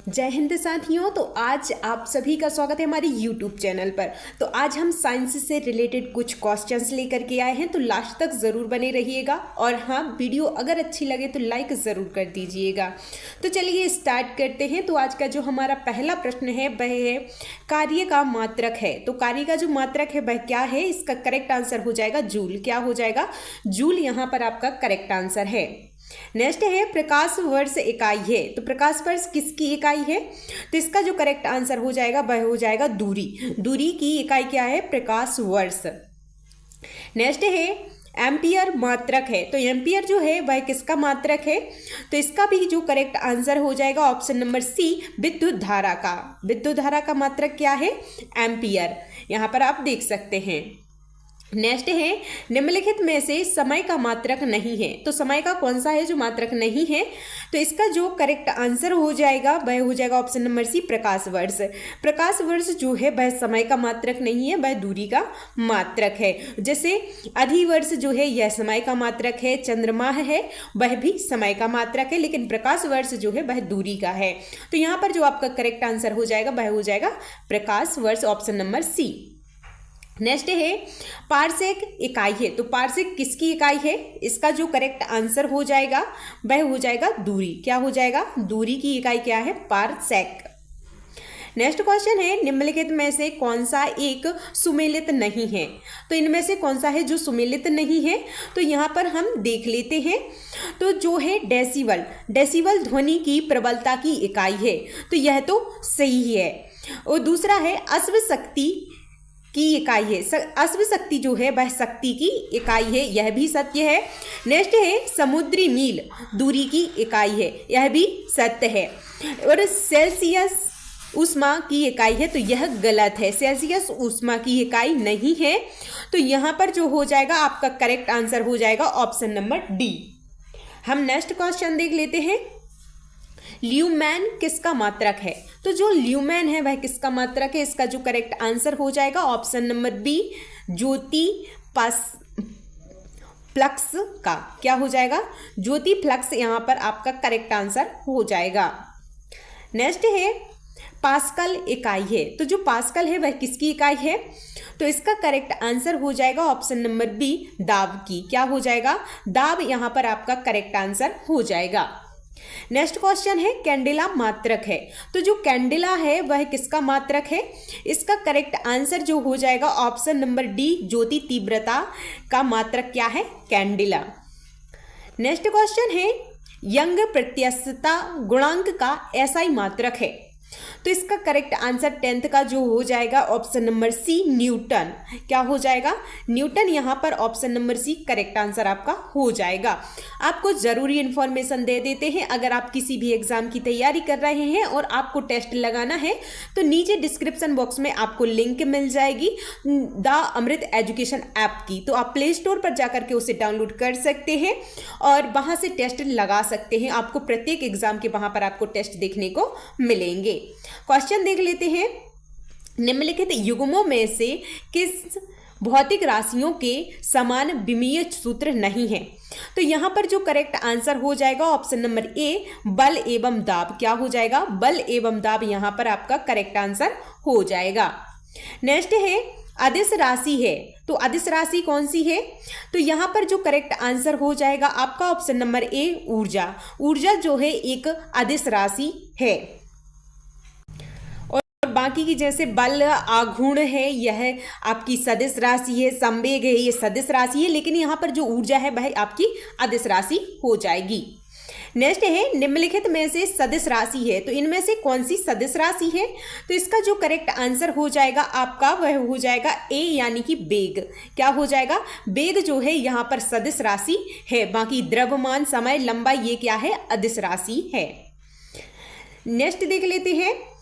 जय हिंद साथियों। तो आज आप सभी का स्वागत है हमारे YouTube चैनल पर। तो आज हम साइंस से रिलेटेड कुछ क्वेश्चंस लेकर के आए हैं, तो लास्ट तक ज़रूर बने रहिएगा। और हाँ, वीडियो अगर अच्छी लगे तो लाइक ज़रूर कर दीजिएगा। तो चलिए स्टार्ट करते हैं। तो आज का जो हमारा पहला प्रश्न है वह है कार्य का मात्रक है। तो कार्य का जो मात्रक है वह क्या है? इसका करेक्ट आंसर हो जाएगा जूल। क्या हो जाएगा? जूल यहाँ पर आपका करेक्ट आंसर है। नेक्स्ट है प्रकाश वर्ष इकाई है। तो प्रकाश वर्ष किसकी इकाई है? तो इसका जो करेक्ट आंसर हो जाएगा वह हो जाएगा दूरी। दूरी की इकाई क्या है? प्रकाश वर्ष। नेक्स्ट है एम्पियर मात्रक है। तो एम्पियर जो है वह किसका मात्रक है? तो इसका भी जो करेक्ट आंसर हो जाएगा ऑप्शन नंबर सी, विद्युत धारा का। विद्युत धारा का मात्रक क्या है? एम्पियर। यहाँ पर आप देख सकते हैं। नेक्स्ट है निम्नलिखित में से समय का मात्रक नहीं है। तो समय का कौन सा है जो मात्रक नहीं है? तो इसका जो करेक्ट आंसर हो जाएगा वह हो जाएगा ऑप्शन नंबर सी, प्रकाश वर्ष। प्रकाश वर्ष जो है वह समय का मात्रक नहीं है, वह दूरी का मात्रक है। जैसे अधिवर्ष जो है यह समय का मात्रक है, चंद्रमा है वह भी समय का मात्रक है, लेकिन प्रकाश वर्ष जो है वह दूरी का है। तो यहाँ पर जो आपका करेक्ट आंसर हो जाएगा वह हो जाएगा प्रकाश वर्ष, ऑप्शन नंबर सी। नेक्स्ट है पारसेक इकाई है। तो पारसेक किसकी इकाई है? इसका जो करेक्ट आंसर हो जाएगा वह हो जाएगा दूरी। क्या हो जाएगा? दूरी की इकाई क्या है? पारसेक। नेक्स्ट क्वेश्चन है निम्नलिखित में से कौन सा एक सुमेलित नहीं है? तो इनमें से कौन सा है जो सुमेलित नहीं है? तो यहाँ पर हम देख लेते हैं। तो जो है डेसिबल। डेसिबल ध्वनि की प्रबलता की इकाई है, तो यह तो सही है। और दूसरा है अश्व शक्ति की इकाई है। अश्व शक्ति जो है वह शक्ति की इकाई है, यह भी सत्य है। नेक्स्ट है समुद्री मील दूरी की इकाई है, यह भी सत्य है। और सेल्सियस ऊष्मा की इकाई है, तो यह गलत है। सेल्सियस ऊष्मा की इकाई नहीं है। तो यहाँ पर जो हो जाएगा आपका करेक्ट आंसर हो जाएगा ऑप्शन नंबर डी। हम नेक्स्ट क्वेश्चन देख लेते हैं। ल्यूमेन किसका मात्रक है? तो जो ल्यूमेन है वह किसका मात्रक है? इसका जो करेक्ट आंसर हो जाएगा ऑप्शन नंबर बी, ज्योति फ्लक्स का। क्या हो जाएगा? ज्योति फ्लक्स यहाँ पर आपका करेक्ट आंसर हो जाएगा। नेक्स्ट है पास्कल इकाई है। तो जो पास्कल है वह किसकी इकाई है? तो इसका करेक्ट आंसर हो जाएगा ऑप्शन नंबर बी, दाब की। क्या हो जाएगा? दाब यहाँ पर आपका करेक्ट आंसर हो जाएगा। नेक्स्ट क्वेश्चन है कैंडेला मात्रक है। तो जो कैंडेला है वह किसका मात्रक है? इसका करेक्ट आंसर जो हो जाएगा ऑप्शन नंबर डी, ज्योति तीव्रता का मात्रक क्या है? कैंडेला। नेक्स्ट क्वेश्चन है यंग प्रत्यक्षता गुणांक का एसआई मात्रक है। तो इसका करेक्ट आंसर 10th का जो हो जाएगा ऑप्शन नंबर सी, न्यूटन। क्या हो जाएगा? न्यूटन। यहाँ पर option number C correct answer आपका हो जाएगा। आपको जरूरी इंफॉर्मेशन दे देते हैं। अगर आप किसी भी एग्जाम की तैयारी कर रहे हैं और आपको टेस्ट लगाना है तो नीचे डिस्क्रिप्शन बॉक्स में आपको लिंक मिल जाएगी द अमृत एजुकेशन ऐप की। तो आप प्ले स्टोर पर जाकर के उसे डाउनलोड कर सकते हैं और वहाँ से टेस्ट लगा सकते हैं। आपको प्रत्येक एग्जाम के वहाँ पर आपको टेस्ट देखने को मिलेंगे। क्वेश्चन देख लेते हैं। निम्नलिखित युग्मों में से किस भौतिक राशियों के समान विमीय सूत्र नहीं है? तो यहाँ पर जो करेक्ट आंसर हो जाएगा ऑप्शन नंबर ए, बल एवं दाब। क्या हो जाएगा? बल एवं दाब यहाँ पर आपका करेक्ट आंसर हो जाएगा। नेक्स्ट है अदिश राशि है। तो अदिश राशि कौन सी है? तो यहाँ पर जो करेक्ट आंसर हो जाएगा आपका ऑप्शन नंबर ए, ऊर्जा। ऊर्जा जो है एक अदिश राशि है। बाकी की जैसे बल आघूर्ण है यह आपकी सदिश राशि है, संवेग है ये सदिश राशि है, लेकिन यहाँ पर जो ऊर्जा है वह आपकी अदिश राशि हो जाएगी। नेक्स्ट है निम्नलिखित में से सदिश राशि है। तो इनमें से कौन सी सदिश राशि है? तो इसका जो करेक्ट आंसर हो जाएगा आपका वह हो जाएगा ए, यानी कि वेग। क्या हो जाएगा? वेग जो है यहाँ पर सदिश राशि है। बाकी द्रव्यमान, समय, लंबाई ये क्या है? अदिश राशि है। नेक्स्ट देख लेते हैं।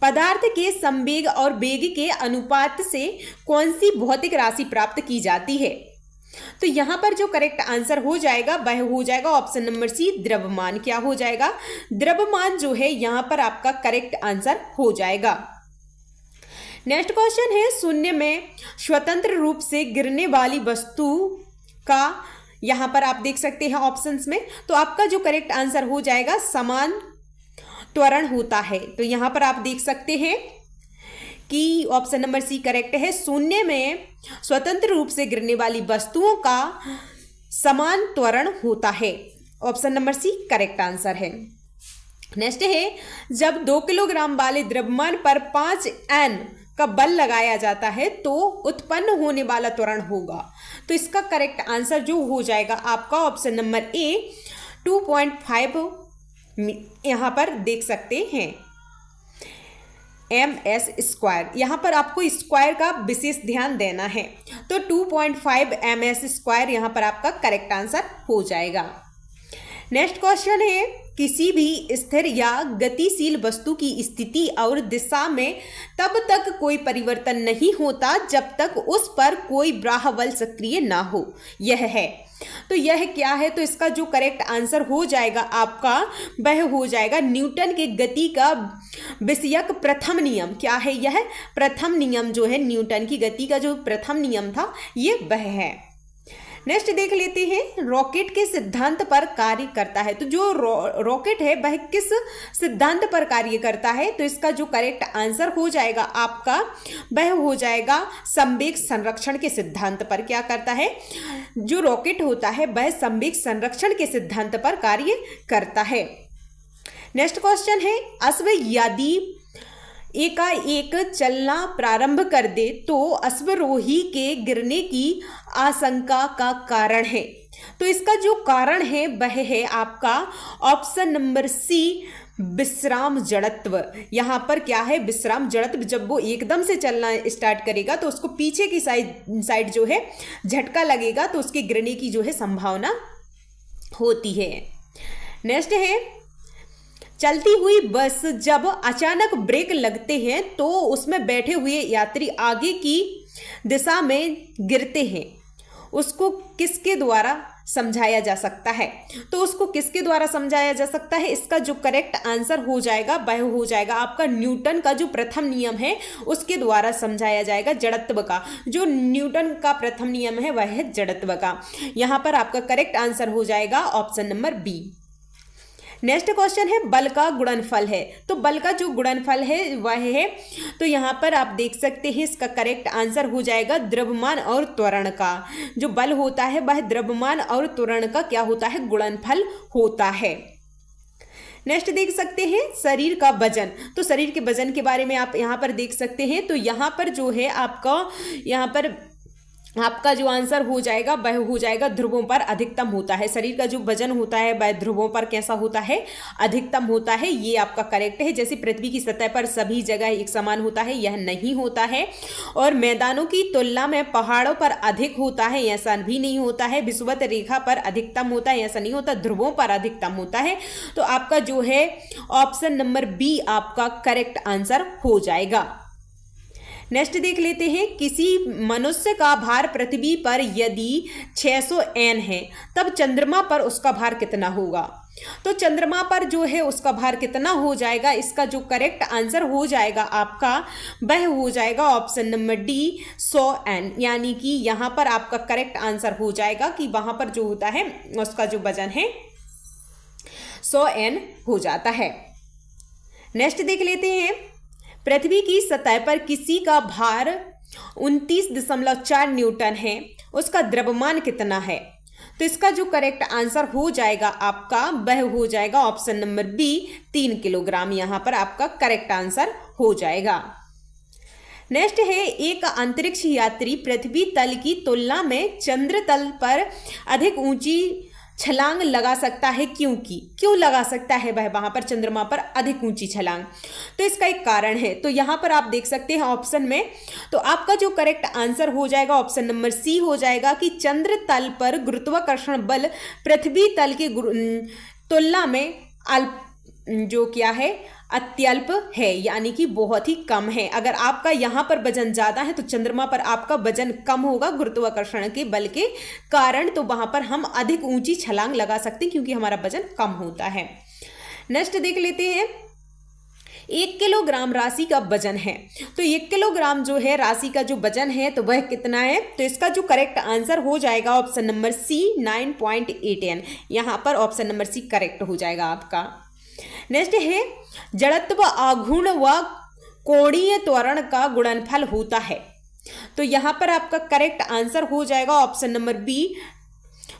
पदार्थ के संवेग और वेग के अनुपात से कौन सी भौतिक राशि प्राप्त की जाती है? तो यहाँ पर जो करेक्ट आंसर हो जाएगा वह हो जाएगा ऑप्शन नंबर सी, द्रव्यमान। क्या हो जाएगा? द्रव्यमान जो है यहाँ पर आपका करेक्ट आंसर हो जाएगा। नेक्स्ट क्वेश्चन है शून्य में स्वतंत्र रूप से गिरने वाली वस्तु का, यहाँ पर आप देख सकते हैं ऑप्शंस में। तो आपका जो करेक्ट आंसर हो जाएगा समान त्वरण होता है। तो यहाँ पर आप देख सकते हैं कि ऑप्शन नंबर सी करेक्ट है। शून्य में स्वतंत्र रूप से गिरने वाली वस्तुओं का समान त्वरण होता है। Option number C correct answer है। नेक्स्ट है, जब 2 किलोग्राम वाले द्रव्यमान पर 5 N का बल लगाया जाता है तो उत्पन्न होने वाला त्वरण होगा। तो इसका करेक्ट आंसर जो हो जाएगा आपका ऑप्शन नंबर ए 2.5 यहाँ पर देख सकते हैं ms²। यहाँ पर आपको स्क्वायर का विशेष ध्यान देना है। तो 2.5 ms² यहाँ पर आपका करेक्ट आंसर हो जाएगा। नेक्स्ट क्वेश्चन है, किसी भी स्थिर या गतिशील वस्तु की स्थिति और दिशा में तब तक कोई परिवर्तन नहीं होता जब तक उस पर कोई बाह्य बल सक्रिय ना हो। यह है, तो यह क्या है? तो इसका जो करेक्ट आंसर हो जाएगा आपका वह हो जाएगा न्यूटन के गति का विषयक प्रथम नियम। क्या है यह? प्रथम नियम जो है न्यूटन की गति का जो प्रथम नियम था ये वह है। नेक्स्ट देख लेते हैं, रॉकेट के सिद्धांत पर कार्य करता है। तो जो रॉकेट है वह किस सिद्धांत पर कार्य करता है? तो इसका जो करेक्ट आंसर हो जाएगा आपका वह हो जाएगा संवेग संरक्षण के सिद्धांत पर। क्या करता है? जो रॉकेट होता है वह संवेग संरक्षण के सिद्धांत पर कार्य करता है। नेक्स्ट क्वेश्चन है, अश्व यदि एकाएक चलना प्रारंभ कर दे तो अश्वरोही के गिरने की आशंका का कारण है। तो इसका जो कारण है वह है आपका ऑप्शन नंबर सी विश्राम जड़त्व। यहाँ पर क्या है? विश्राम जड़त्व। जब वो एकदम से चलना स्टार्ट करेगा तो उसको पीछे की साइड जो है झटका लगेगा तो उसके गिरने की जो है संभावना होती है। नेक्स्ट है, चलती हुई बस जब अचानक ब्रेक लगते हैं तो उसमें बैठे हुए यात्री आगे की दिशा में गिरते हैं। उसको किसके द्वारा समझाया जा सकता है? तो उसको किसके द्वारा समझाया जा सकता है? इसका जो करेक्ट आंसर हो जाएगा वह हो जाएगा आपका न्यूटन का जो प्रथम नियम है उसके द्वारा समझाया जाएगा, जड़त्व का। जो न्यूटन का प्रथम नियम है वह है जड़त्व का। यहाँ पर आपका करेक्ट आंसर हो जाएगा option number B. Next question है, बल का गुणनफल है। तो बल का जो गुणनफल है वह है, तो यहाँ पर आप देख सकते हैं इसका करेक्ट आंसर हो जाएगा द्रव्यमान और त्वरण का। जो बल होता है वह द्रव्यमान और त्वरण का क्या होता है? गुणनफल होता है। नेक्स्ट देख सकते हैं शरीर का वजन। तो शरीर के वजन के बारे में आप यहाँ पर देख सकते हैं। तो यहाँ पर जो है आपका जो आंसर हो जाएगा वह हो जाएगा ध्रुवों पर अधिकतम होता है। शरीर का जो वजन होता है वह ध्रुवों पर कैसा होता है? अधिकतम होता है। ये आपका करेक्ट है। जैसे पृथ्वी की सतह पर सभी जगह एक समान होता है, यह नहीं होता है। और मैदानों की तुलना में पहाड़ों पर अधिक होता है, ऐसा भी नहीं होता है। विषुवत रेखा पर अधिकतम होता है, ऐसा नहीं होता। ध्रुवों पर अधिकतम होता है। तो आपका जो है ऑप्शन नंबर बी आपका करेक्ट आंसर हो जाएगा। नेक्स्ट देख लेते हैं, किसी मनुष्य का भार पृथ्वी पर यदि 600 N है तब चंद्रमा पर उसका भार कितना होगा? तो चंद्रमा पर जो है उसका भार कितना हो जाएगा? इसका जो करेक्ट आंसर हो जाएगा आपका वह हो जाएगा ऑप्शन नंबर डी 100 N। यानी कि यहाँ पर आपका करेक्ट आंसर हो जाएगा कि वहाँ पर जो होता है उसका जो वजन है 100 N हो जाता है। नेक्स्ट देख लेते हैं, पृथ्वी की सतह पर किसी का भार 29.4 न्यूटन है, उसका द्रव्यमान कितना है? तो इसका जो करेक्ट आंसर हो जाएगा आपका वह हो जाएगा ऑप्शन नंबर बी 3 किलोग्राम। यहाँ पर आपका करेक्ट आंसर हो जाएगा। नेक्स्ट है, एक अंतरिक्ष यात्री पृथ्वी तल की तुलना में चंद्र तल पर अधिक ऊंची छलांग लगा सकता है, क्यों लगा सकता है वह वहां पर चंद्रमा पर अधिक ऊंची छलांग? तो इसका एक कारण है। तो यहां पर आप देख सकते हैं ऑप्शन में, तो आपका जो करेक्ट आंसर हो जाएगा ऑप्शन नंबर सी हो जाएगा कि चंद्र तल पर गुरुत्वाकर्षण बल पृथ्वी तल की तुलना में जो क्या है अत्यल्प है, यानी कि बहुत ही कम है। अगर आपका यहाँ पर वजन ज़्यादा है तो चंद्रमा पर आपका वजन कम होगा गुरुत्वाकर्षण के बल के कारण। तो वहाँ पर हम अधिक ऊंची छलांग लगा सकते हैं क्योंकि हमारा वजन कम होता है। नेक्स्ट देख लेते हैं, 1 किलोग्राम राशि का वजन है। तो 1 किलोग्राम जो है राशि का जो वजन है तो वह कितना है? तो इसका जो करेक्ट आंसर हो जाएगा ऑप्शन नंबर सी 9.8 N। यहाँ पर ऑप्शन नंबर सी करेक्ट हो जाएगा आपका। नेक्स्ट है जड़त्व आघूर्ण व कोणीय त्वरण का गुणनफल होता है। तो यहां पर आपका करेक्ट आंसर हो जाएगा ऑप्शन नंबर बी,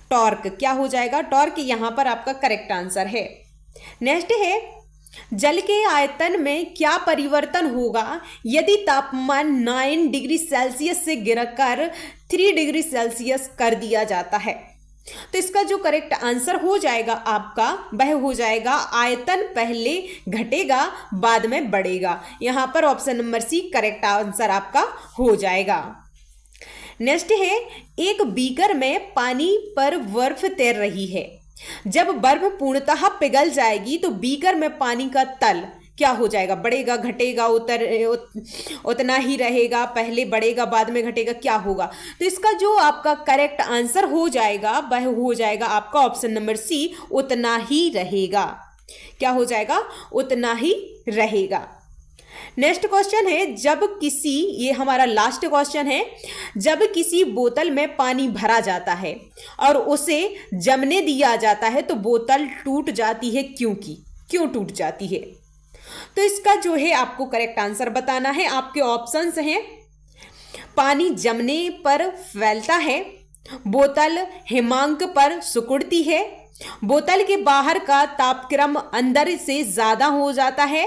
टॉर्क। क्या हो जाएगा? टॉर्क यहां पर आपका करेक्ट आंसर है। नेक्स्ट है जल के आयतन में क्या परिवर्तन होगा यदि तापमान 9 डिग्री सेल्सियस से गिरकर 3 डिग्री सेल्सियस कर दिया जाता है। तो इसका जो करेक्ट आंसर हो जाएगा आपका वह हो जाएगा आयतन पहले घटेगा बाद में बढ़ेगा। यहां पर option number C correct answer आपका हो जाएगा। नेक्स्ट है एक बीकर में पानी पर बर्फ तैर रही है। जब बर्फ पूर्णतः पिघल जाएगी तो बीकर में पानी का तल क्या हो जाएगा? बढ़ेगा, घटेगा, उतना ही रहेगा, पहले बढ़ेगा बाद में घटेगा, क्या होगा? तो इसका जो आपका करेक्ट आंसर हो जाएगा वह हो जाएगा आपका ऑप्शन नंबर सी, उतना ही रहेगा। क्या हो जाएगा? उतना ही रहेगा। नेक्स्ट क्वेश्चन है ये हमारा लास्ट क्वेश्चन है, जब किसी बोतल में पानी भरा जाता है और उसे जमने दिया जाता है तो बोतल टूट जाती है, क्यों टूट जाती है? तो इसका जो है आपको करेक्ट आंसर बताना है। आपके ऑप्शंस हैं, पानी जमने पर फैलता है, बोतल हिमांक पर सिकुड़ती है, बोतल के बाहर का तापक्रम अंदर से ज्यादा हो जाता है,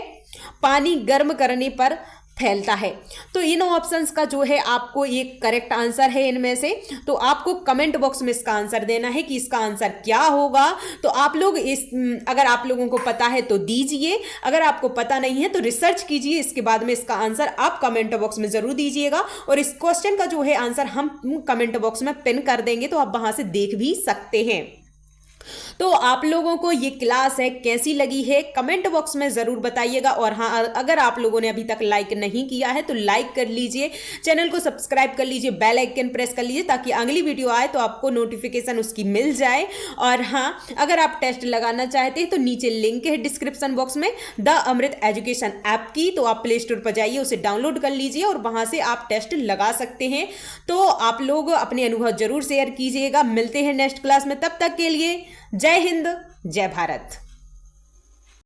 पानी गर्म करने पर फैलता है। तो इन ऑप्शंस का जो है आपको एक करेक्ट आंसर है इनमें से। तो आपको कमेंट बॉक्स में इसका आंसर देना है कि इसका आंसर क्या होगा। तो आप लोग अगर आप लोगों को पता है तो दीजिए, अगर आपको पता नहीं है तो रिसर्च कीजिए, इसके बाद में इसका आंसर आप कमेंट बॉक्स में जरूर दीजिएगा। और इस क्वेश्चन का जो है आंसर हम कमेंट बॉक्स में पिन कर देंगे, तो आप वहां से देख भी सकते हैं। तो आप लोगों को ये क्लास है कैसी लगी है कमेंट बॉक्स में ज़रूर बताइएगा। और हाँ, अगर आप लोगों ने अभी तक लाइक नहीं किया है तो लाइक कर लीजिए, चैनल को सब्सक्राइब कर लीजिए, बेल आइकन प्रेस कर लीजिए ताकि अगली वीडियो आए तो आपको नोटिफिकेशन उसकी मिल जाए। और हाँ, अगर आप टेस्ट लगाना चाहते हैं तो नीचे लिंक है डिस्क्रिप्शन बॉक्स में द अमृत एजुकेशन ऐप की, तो आप प्ले स्टोर पर जाइए, उसे डाउनलोड कर लीजिए और वहाँ से आप टेस्ट लगा सकते हैं। तो आप लोग अपने अनुभव जरूर शेयर कीजिएगा। मिलते हैं नेक्स्ट क्लास में, तब तक के लिए जय हिंद, जय भारत।